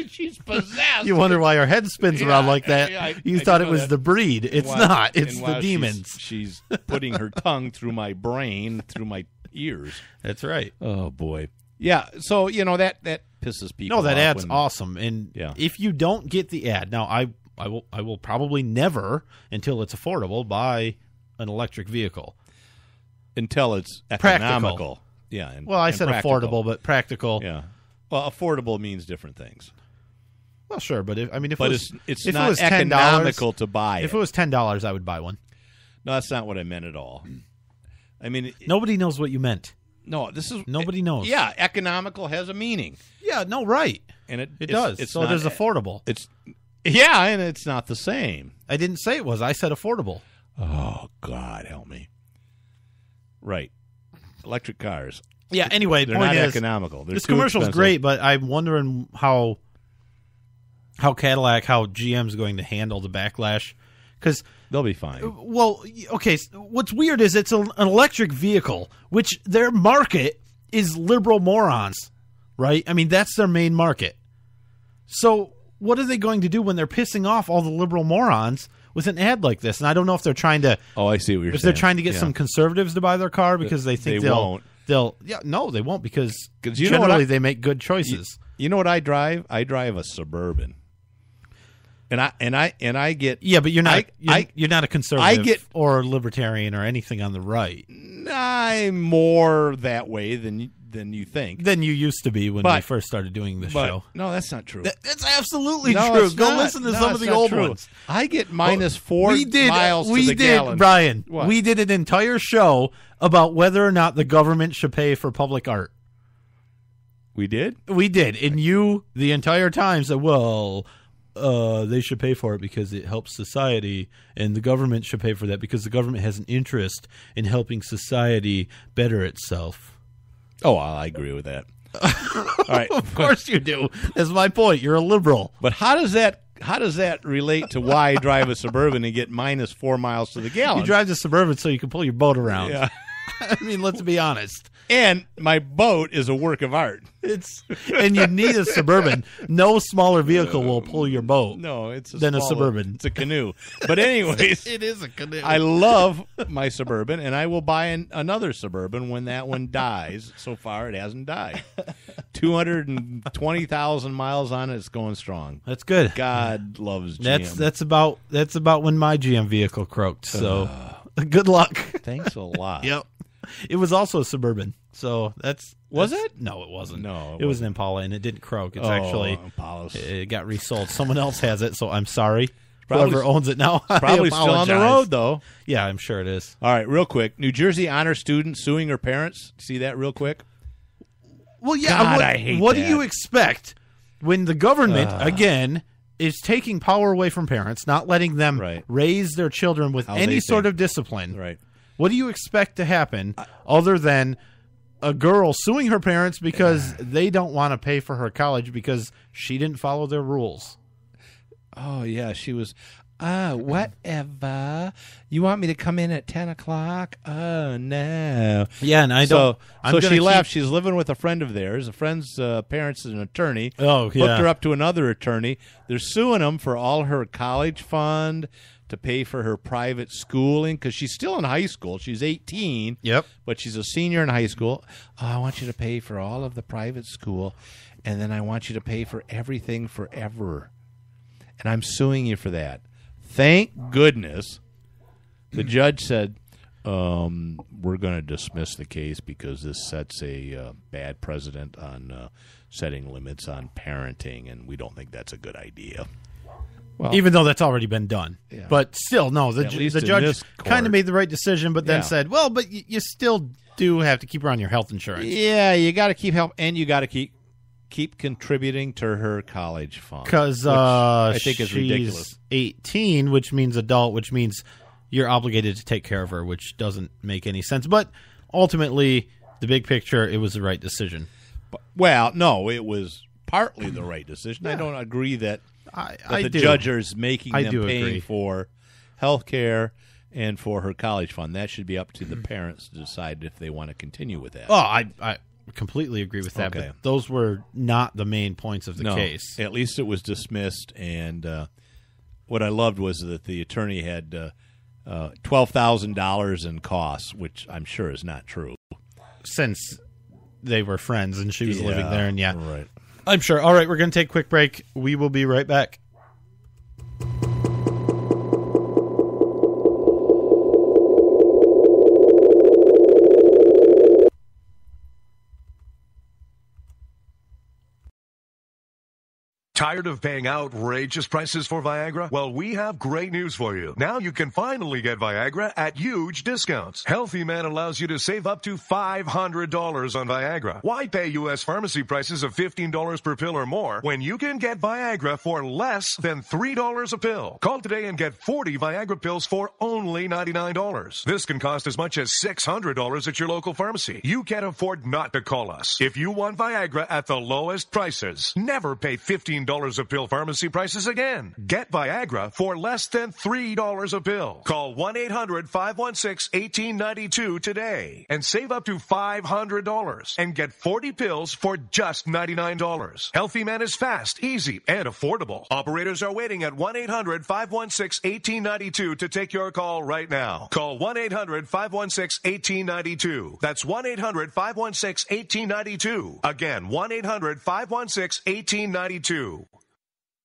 She's possessed. You wonder why her head spins around like that. You thought it was the breed. It's not. It's the demons. She's putting her tongue through my brain, through my ears. That's right. Oh, boy. Yeah, so, that pisses people off. No, that ad's awesome. And if you don't get the ad, now I will probably never, until it's affordable, buy an electric vehicle. Until it's economical. Practical. Yeah. I said practical. Affordable, but practical. Yeah. Well, affordable means different things. Well, sure, but if it's if not it was economical to buy it. If it was $10, I would buy one. No, that's not what I meant at all. I mean, nobody knows what you meant. No, nobody knows. Yeah, economical has a meaning. Yeah, no, right. And it does. So there's affordable. And it's not the same. I didn't say it was. I said affordable. Oh, God, help me. Right. Electric cars. Yeah, anyway, they're not economical. This commercial's great, but I'm wondering how GM's going to handle the backlash, because they'll be fine. Well, okay. What's weird is it's an electric vehicle, which their market is liberal morons, right? I mean, that's their main market. So what are they going to do when they're pissing off all the liberal morons with an ad like this? And I don't know if they're trying to. Oh, I see what you're saying. If they're trying to get some conservatives to buy their car because they think won't. No, they won't because you generally they make good choices. You know what I drive? I drive a Suburban. And I get but you're not a conservative or libertarian or anything on the right. I'm more that way than you think. Than you used to be when we first started doing this show. No, that's not true. That's absolutely true. Go listen to some of the old ones. I get minus 4 miles to the gallon. Brian, what? We did an entire show about whether or not the government should pay for public art. We did? We did. And you, the entire time, said, well, they should pay for it because it helps society, and the government should pay for that because the government has an interest in helping society better itself. Oh, I agree with that. All right. Of course you do. That's my point. You're a liberal. But how does that relate to why I drive a Suburban and get minus 4 miles to the gallon? You drive the Suburban so you can pull your boat around. Yeah. I mean, let's be honest. And my boat is a work of art. And you need a Suburban. No smaller vehicle will pull your boat. No, it's than a Suburban. It's a canoe. But anyways, it is a canoe. I love my Suburban, and I will buy another Suburban when that one dies. So far, it hasn't died. 220,000 miles on it. It's going strong. That's good. God loves GM. That's about when my GM vehicle croaked. So good luck. Thanks a lot. Yep. It was also a Suburban, so Was it? No, it wasn't. No, it was an Impala, and it didn't croak. It's actually Impalas. It got resold. Someone else has it, so I'm sorry. Probably, whoever owns it now, probably still on the road though. Yeah, I'm sure it is. All right, real quick. New Jersey honor student suing her parents. See that real quick? Well, yeah. God, I hate what that. do you expect when the government again is taking power away from parents, not letting them raise their children with any sort of discipline? Right. What do you expect to happen other than a girl suing her parents because they don't want to pay for her college because she didn't follow their rules? Oh, yeah. She was, whatever. You want me to come in at 10 o'clock? Oh, no. Yeah, and I don't. So she left. She's living with a friend of theirs. A friend's parents is an attorney. Oh, yeah. Hooked her up to another attorney. They're suing them for all her college fund, to pay for her private schooling, because she's still in high school. She's 18. Yep. But she's a senior in high school. Oh, I want you to pay for all of the private school, and then I want you to pay for everything forever. And I'm suing you for that. Thank goodness the judge said, we're going to dismiss the case because this sets a bad precedent on setting limits on parenting, and we don't think that's a good idea. Well, even though that's already been done. Yeah. But still, no, the judge kind of made the right decision, but then said, well, but you still do have to keep her on your health insurance. Yeah, you got to keep help, and you got to keep contributing to her college fund. Because I think is ridiculous. She's 18, which means adult, which means you're obligated to take care of her, which doesn't make any sense. But ultimately, the big picture, it was the right decision. Well, no, it was partly the right decision. Yeah. I don't agree that the judge is making them pay for health care and for her college fund. That should be up to the parents to decide if they want to continue with that. Oh, I completely agree with that, but those were not the main points of the case. At least it was dismissed, and what I loved was that the attorney had $12,000 in costs, which I'm sure is not true. Since they were friends and she was living there, and right. I'm sure. All right, we're going to take a quick break. We will be right back. Tired of paying outrageous prices for Viagra? Well, we have great news for you. Now you can finally get Viagra at huge discounts. Healthy Man allows you to save up to $500 on Viagra. Why pay U.S. pharmacy prices of $15 per pill or more when you can get Viagra for less than $3 a pill? Call today and get 40 Viagra pills for only $99. This can cost as much as $600 at your local pharmacy. You can't afford not to call us. If you want Viagra at the lowest prices, never pay $15 $5 a pill pharmacy prices again. Get Viagra for less than $3 a pill. Call 1-800-516-1892 today and save up to $500 and get 40 pills for just $99. Healthy Man is fast, easy, and affordable. Operators are waiting at 1-800-516-1892 to take your call right now. Call 1-800-516-1892. That's 1-800-516-1892. Again, 1-800-516-1892.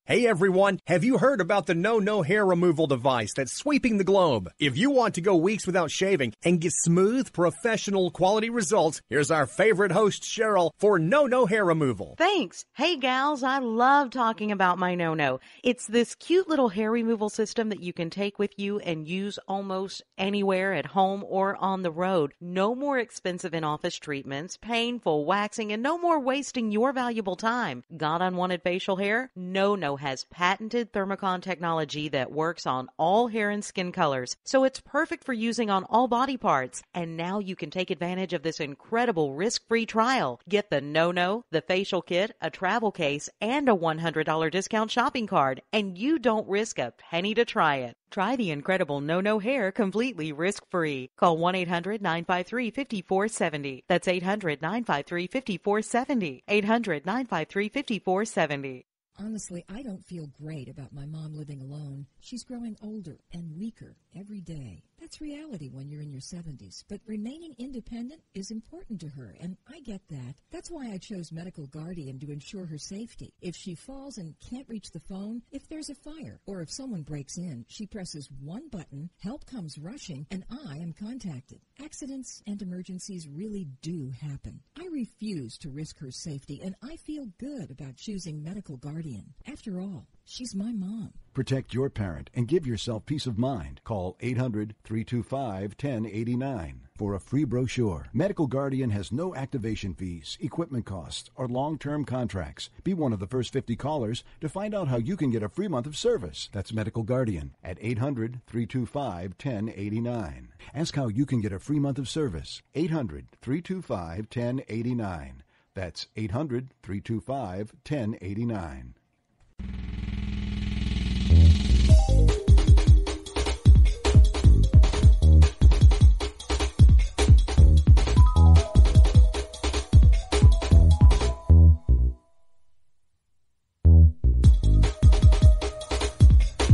Hey everyone, have you heard about the no hair removal device that's sweeping the globe? If you want to go weeks without shaving and get smooth, professional quality results, here's our favorite host, Cheryl, for no hair removal. Thanks. Hey gals, I love talking about my no. It's this cute little hair removal system that you can take with you and use almost anywhere at home or on the road. No more expensive in-office treatments, painful waxing, and no more wasting your valuable time. Got unwanted facial hair? No has patented Thermocon technology that works on all hair and skin colors, so it's perfect for using on all body parts. And now you can take advantage of this incredible risk-free trial. Get the no, the facial kit, a travel case, and a $100 discount shopping card, and you don't risk a penny to try it. Try the incredible no hair completely risk-free. Call 1-800-953-5470. That's 800-953-5470. 800-953-5470. Honestly, I don't feel great about my mom living alone. She's growing older and weaker every day. That's reality when you're in your 70s, but remaining independent is important to her, and I get that. That's why I chose Medical Guardian to ensure her safety. If she falls and can't reach the phone, if there's a fire, or if someone breaks in, she presses one button, help comes rushing, and I am contacted. Accidents and emergencies really do happen. I refuse to risk her safety, and I feel good about choosing Medical Guardian. After all, she's my mom. Protect your parent and give yourself peace of mind. Call 800-325-1089 for a free brochure. Medical Guardian has no activation fees, equipment costs, or long-term contracts. Be one of the first 50 callers to find out how you can get a free month of service. That's Medical Guardian at 800-325-1089. Ask how you can get a free month of service. 800-325-1089. That's 800-325-1089.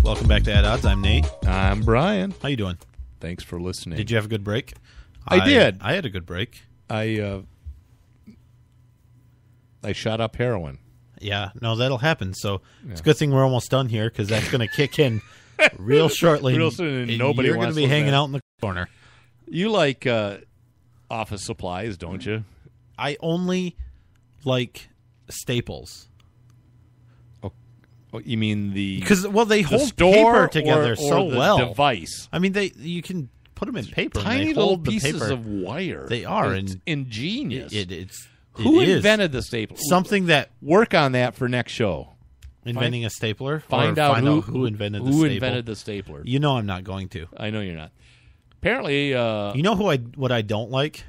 Welcome back to At Odds. I'm Nate. I'm Brian. How you doing? Thanks for listening. Did you have a good break? I did. I had a good break. I shot up heroin. Yeah, no, that'll happen. So it's a good thing we're almost done here because that's going to kick in real shortly. Real soon, and nobody You're going to be hanging out in the corner. You like office supplies, don't you? I only like Staples. Oh, you mean because they hold paper together so well. Device. I mean, you can put them in paper. Tiny and they little hold pieces the paper. of wire. They are It's ingenious. Who invented the stapler? Something that work on that for next show. Inventing a stapler. Find out who invented the who staple. invented the stapler. You know I'm not going to. I know you're not. Apparently, you know what I don't like?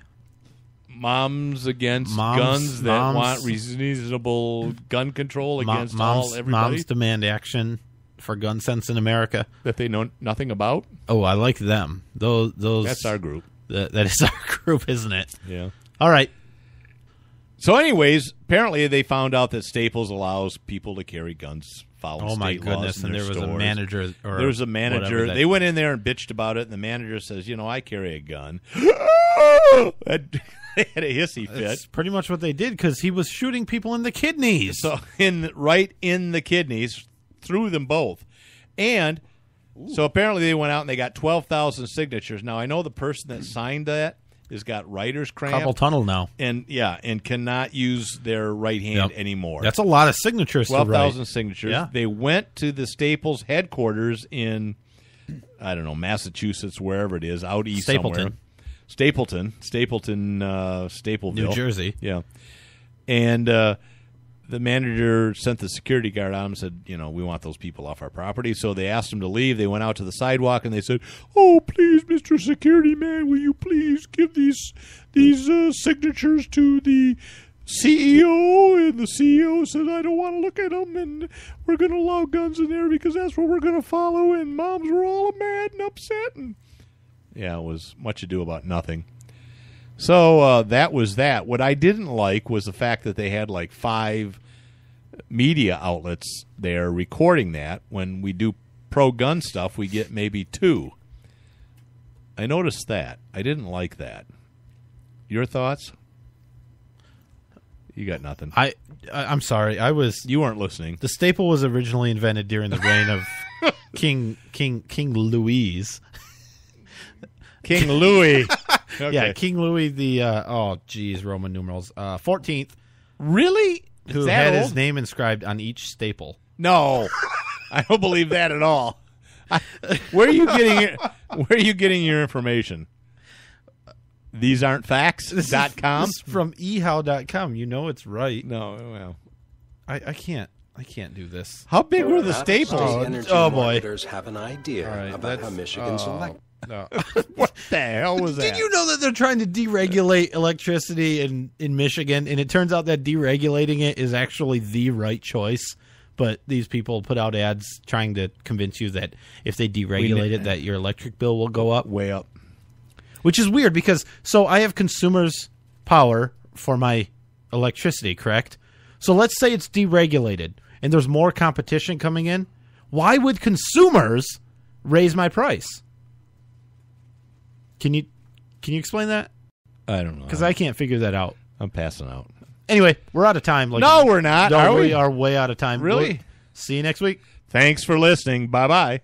Moms against guns that want reasonable gun control against everybody. Moms demand action for gun sense in America that they know nothing about. Oh, I like them. Those. That's our group. That is our group, isn't it? Yeah. All right. So, anyways, apparently they found out that Staples allows people to carry guns. Oh my goodness! And there was a manager. There was a manager. They went in there and bitched about it, and the manager says, I carry a gun. They had a hissy fit. That's pretty much what they did because he was shooting people in the kidneys. So right in the kidneys, through them both. And so apparently they went out and they got 12,000 signatures. Now, I know the person that signed that has got writer's cramp. Carpal tunnel now. And cannot use their right hand anymore. That's a lot of signatures. 12,000 signatures. Yeah. They went to the Staples headquarters in, I don't know, Massachusetts, wherever it is, out east somewhere. Stapleton, Stapleville, New Jersey. Yeah. And the manager sent the security guard out and said, we want those people off our property. So they asked them to leave. They went out to the sidewalk and they said, "Oh, please, Mr. Security Man, will you please give these signatures to the CEO, and the CEO said, I don't want to look at them, and we're going to allow guns in there because that's what we're going to follow, and moms were all mad and upset. And yeah, it was much ado about nothing. So that was that. What I didn't like was the fact that they had like 5 media outlets there recording that. When we do pro-gun stuff, we get maybe 2. I noticed that. I didn't like that. Your thoughts? You got nothing. I'm sorry. You weren't listening. The staple was originally invented during the reign of King Louis. King Louis. Okay. Yeah, King Louis the Roman numerals 14th. Really? Who had his name inscribed on each staple. No. I don't believe that at all. Where are you getting your information? These aren't facts.com? This is from ehow.com. You know it's right. No, well. I can't do this. How big were the staples? Oh boy. Have an idea about how Michigan's elected. No. What the hell was that? Did you know that they're trying to deregulate electricity in Michigan, and it turns out that deregulating it is actually the right choice? But these people put out ads trying to convince you that if they deregulate it, that your electric bill will go up. Way up. Which is weird because, so I have consumers' power for my electricity, correct? So let's say it's deregulated and there's more competition coming in. Why would consumers raise my price? Can you explain that? I don't know. Because I can't figure that out. I'm passing out. Anyway, we're out of time. No, we're not. No, we are way out of time. Really? See you next week. Thanks for listening. Bye-bye.